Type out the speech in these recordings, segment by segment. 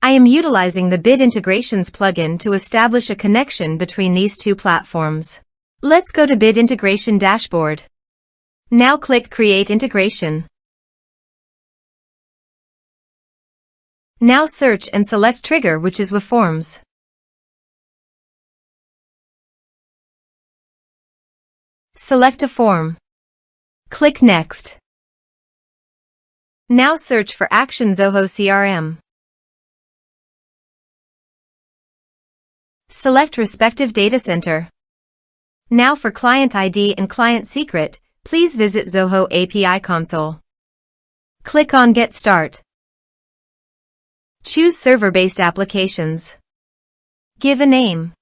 I am utilizing the Bit Integrations plugin to establish a connection between these two platforms. Let's go to Bit Integration Dashboard. Now click Create Integration. Now search and select Trigger, which is weForms. Select a form. Click Next. Now search for Action Zoho CRM. Select respective data center. Now for client ID and client secret, please visit Zoho API console. Click on Get Start. Choose server-based applications. Give a name.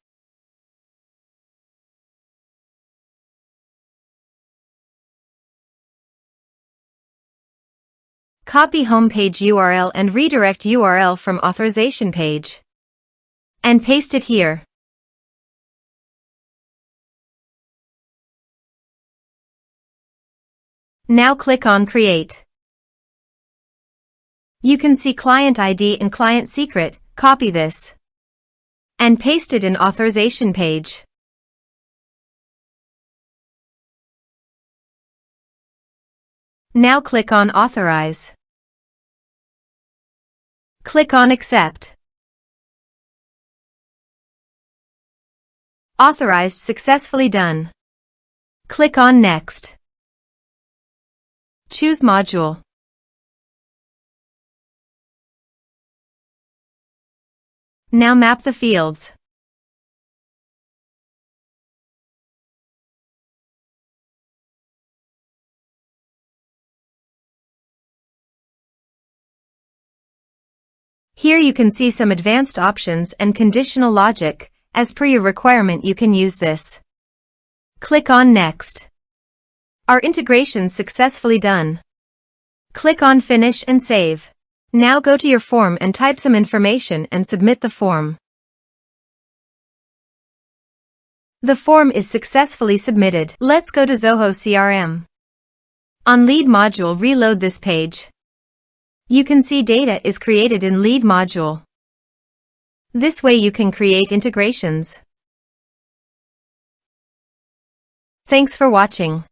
Copy homepage URL and redirect URL from authorization page. And paste it here. Now click on Create. You can see client ID and client secret. Copy this and paste it in authorization page. Now click on Authorize. Click on Accept. Authorized successfully done. Click on Next. Choose Module. Now map the fields. Here you can see some advanced options and conditional logic. As per your requirement, you can use this. Click on Next. Our integration successfully done. Click on Finish and Save. Now go to your form and type some information and submit the form. The form is successfully submitted. Let's go to Zoho CRM. On Lead module, reload this page. You can see data is created in Lead module. This way you can create integrations. Thanks for watching.